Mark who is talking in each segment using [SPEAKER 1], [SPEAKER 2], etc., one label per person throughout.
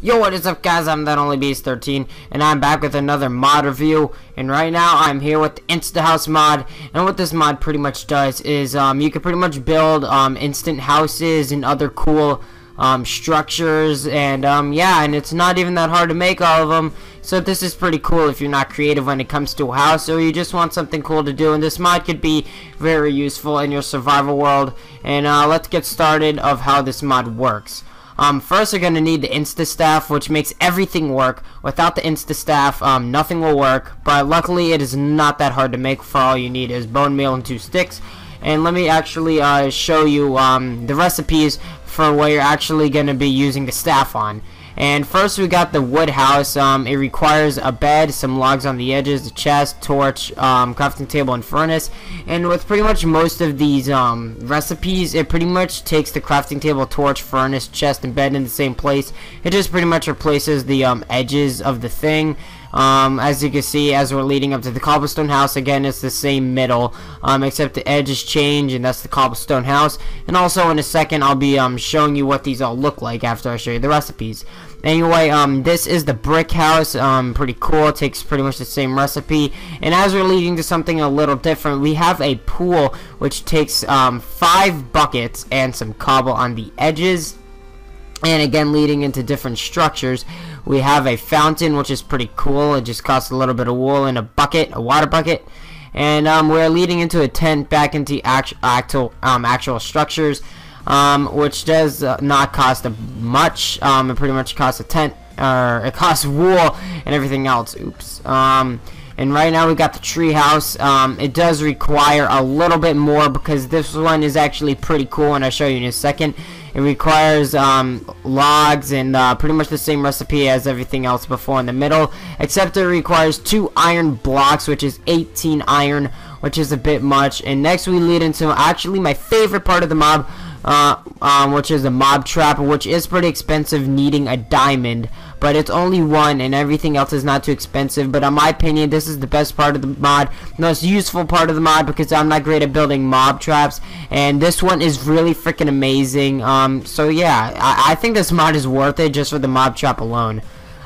[SPEAKER 1] Yo, what is up, guys? I'm that only beast 13, and I'm back with another mod review. And right now, I'm here with the Instahouse mod. And what this mod pretty much does is, you can pretty much build instant houses and other cool structures. And yeah, and it's not even that hard to make all of them. So this is pretty cool if you're not creative when it comes to a house, or you just want something cool to do. And this mod could be very useful in your survival world. And let's get started of how this mod works. First, you're going to need the Insta staff, which makes everything work. Without the Insta staff, nothing will work. But luckily, it is not that hard to make. For all you need is bone meal and 2 sticks. And let me actually show you the recipes for what you're actually going to be using the staff on. And first, we got the wood house. It requires a bed, some logs on the edges, a chest, torch, crafting table, and furnace. And with pretty much most of these recipes, it pretty much takes the crafting table, torch, furnace, chest, and bed in the same place. It just pretty much replaces the edges of the thing. As you can see, as we're leading up to the cobblestone house, again, it's the same middle, except the edges change, and that's the cobblestone house. And also, in a second, I'll be showing you what these all look like after I show you the recipes. Anyway, this is the brick house. Pretty cool. It takes pretty much the same recipe. And as we're leading to something a little different, we have a pool, which takes 5 buckets and some cobble on the edges. And again, leading into different structures, we have a fountain, which is pretty cool. It just costs a little bit of wool and a bucket, a water bucket. And we're leading into a tent back into actual structures, which does not cost much. It pretty much costs a tent, or it costs wool and everything else. Oops. And right now we got the tree house. It does require a little bit more because this one is actually pretty cool, and I'll show you in a second. It requires logs and pretty much the same recipe as everything else before in the middle, except it requires 2 iron blocks, which is 18 iron, which is a bit much. And next we lead into actually my favorite part of the mob, which is the mob trap, which is pretty expensive, needing a diamond, but it's only 1 and everything else is not too expensive. But in my opinion, this is the best part of the mod, the most useful part of the mod, because I'm not great at building mob traps, and this one is really freaking amazing. So yeah, I think this mod is worth it just for the mob trap alone.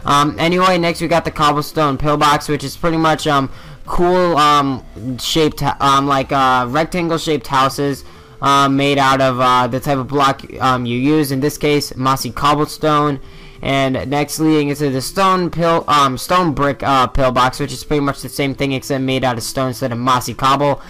[SPEAKER 1] Anyway, next we got the cobblestone pillbox, which is pretty much cool shaped like rectangle shaped houses made out of the type of block you use, in this case mossy cobblestone. And next, leading into the stone brick pillbox, which is pretty much the same thing except made out of stone instead of mossy cobble.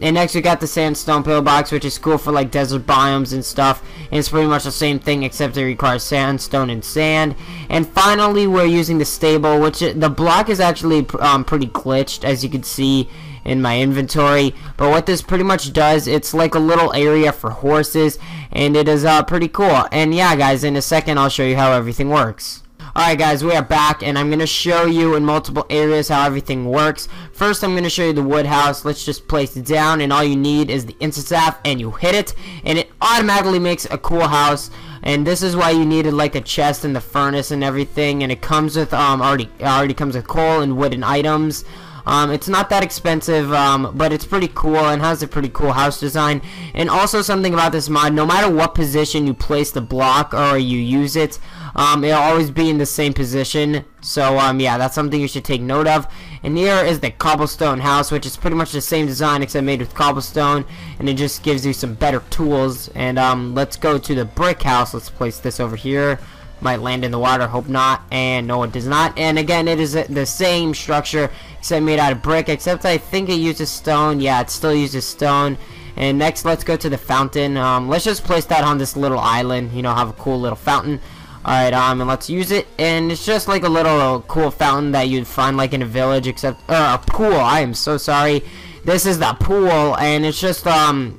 [SPEAKER 1] And next we got the sandstone pillbox, which is cool for like desert biomes and stuff. And it's pretty much the same thing except it requires sandstone and sand. And finally, we're using the stable, which the block is actually pretty glitched, as you can see in my inventory. But what this pretty much does, it's like a little area for horses, and it is pretty cool. And yeah, guys, in a second I'll show you how everything works. Alright guys, we are back, and I'm going to show you in multiple areas how everything works. First, I'm going to show you the wood house. Let's just place it down, and all you need is the Insta staff, and you hit it, and it automatically makes a cool house. And this is why you needed like a chest and the furnace and everything, and it comes with already comes with coal and wooden items. It's not that expensive, but it's pretty cool and has a pretty cool house design. And also, something about this mod, no matter what position you place the block or you use it, it'll always be in the same position. So yeah, that's something you should take note of. And here is the cobblestone house, which is pretty much the same design except made with cobblestone, and it just gives you some better tools. And let's go to the brick house. Let's place this over here. Might land in the water, hope not. And no, it does not. And again, it is the same structure except made out of brick, except I think it uses stone. Yeah, it still uses stone. And next, let's go to the fountain. Let's just place that on this little island, you know, have a cool little fountain. Alright, and let's use it. And it's just like a little cool fountain that you'd find like in a village, except a pool. I am so sorry. This is the pool, and it's just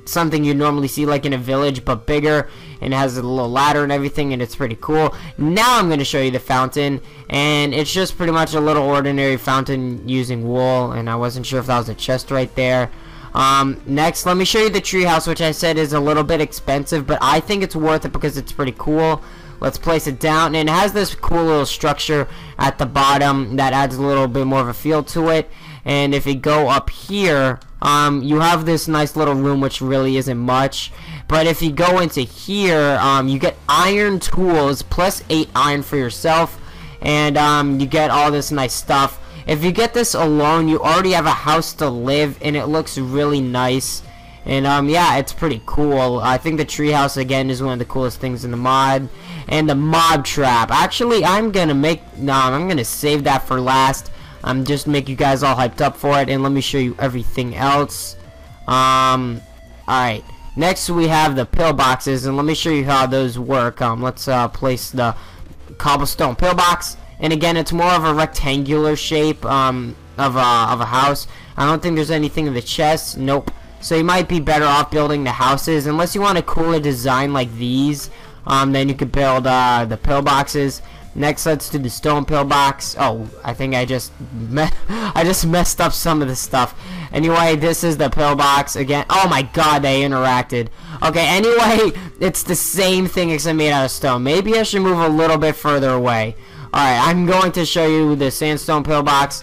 [SPEAKER 1] something you normally see like in a village, but bigger, and it has a little ladder and everything, and it's pretty cool. Now I'm going to show you the fountain, and it's just pretty much a little ordinary fountain using wool, and I wasn't sure if that was a chest right there. Next, let me show you the treehouse, which I said is a little bit expensive, but I think it's worth it because it's pretty cool. Let's place it down, and it has this cool little structure at the bottom that adds a little bit more of a feel to it. And if you go up here, you have this nice little room, which really isn't much, But if you go into here, you get iron tools plus 8 iron for yourself, and you get all this nice stuff. If you get this alone, you already have a house to live, and it looks really nice. And yeah, it's pretty cool. I think the treehouse again is one of the coolest things in the mod. And the mob trap. Actually, I'm gonna save that for last. Just to make you guys all hyped up for it, and let me show you everything else. Alright, next we have the pillboxes, and let me show you how those work. Let's place the cobblestone pillbox, and again, it's more of a rectangular shape of a house. I don't think there's anything in the chest. Nope. So you might be better off building the houses, unless you want a cooler design like these. Then you could build the pillboxes. Next, let's do the stone pillbox. Oh, I think I just messed up some of the stuff. Anyway, this is the pillbox again. Oh my god, they interacted. Okay, anyway, it's the same thing except made out of stone. Maybe I should move a little bit further away. Alright, I'm going to show you the sandstone pillbox,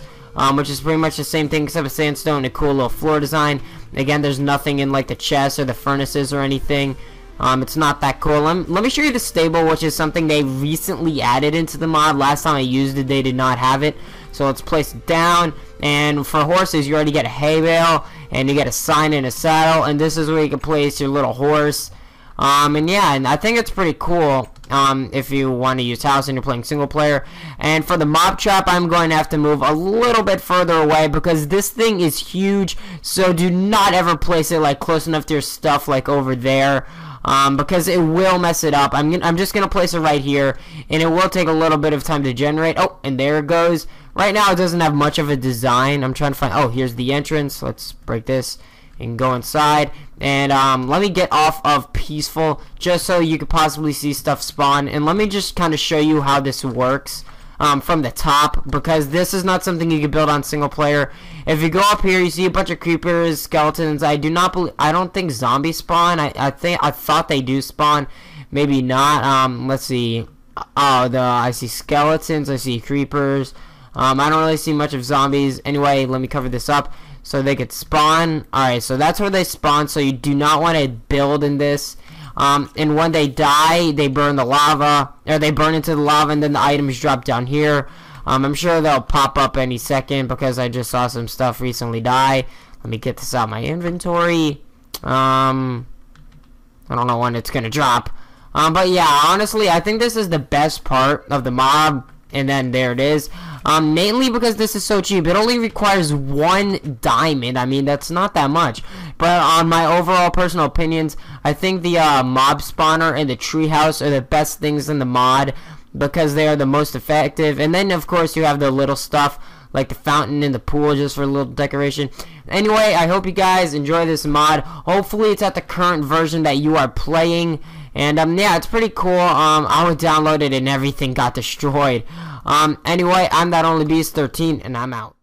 [SPEAKER 1] which is pretty much the same thing except a sandstone and a cool little floor design. Again, there's nothing in like the chests or the furnaces or anything. It's not that cool. Let me show you the stable, which is something they recently added into the mod. Last time I used it, they did not have it. So let's place it down. And for horses, you already get a hay bale, and you get a sign and a saddle. And this is where you can place your little horse. And yeah, and I think it's pretty cool if you want to use house and you're playing single player. And for the mob trap, I'm going to have to move a little bit further away because this thing is huge. So do not ever place it like close enough to your stuff like over there. Because it will mess it up. I'm just gonna place it right here, and it will take a little bit of time to generate. Oh, and there it goes. Right now it doesn't have much of a design. I'm trying to find. Oh, here's the entrance. Let's break this and go inside. And let me get off of peaceful just so you could possibly see stuff spawn. And let me just kind of show you how this works. From the top, because this is not something you can build on single player. If you go up here, you see a bunch of creepers, skeletons. I don't think zombies spawn. I thought they do spawn, maybe not. Let's see. Oh, I see skeletons. I see creepers. I don't really see much of zombies. Anyway, let me cover this up so they could spawn. Alright, so that's where they spawn. So you do not want to build in this. And when they die, they burn the lava, or they burn into the lava, and then the items drop down here. I'm sure they'll pop up any second because I just saw some stuff recently die. Let me get this out of my inventory. I don't know when it's gonna drop. But yeah, honestly, I think this is the best part of the mob. And then there it is. Mainly because this is so cheap. It only requires 1 diamond. I mean, that's not that much. But on my overall personal opinions, I think the mob spawner and the treehouse are the best things in the mod because they are the most effective. And then, of course, you have the little stuff like the fountain and the pool just for a little decoration. Anyway, I hope you guys enjoy this mod. Hopefully, it's at the current version that you are playing. And yeah, it's pretty cool. I would download it and everything got destroyed. Anyway, I'm that only beast 13, and I'm out.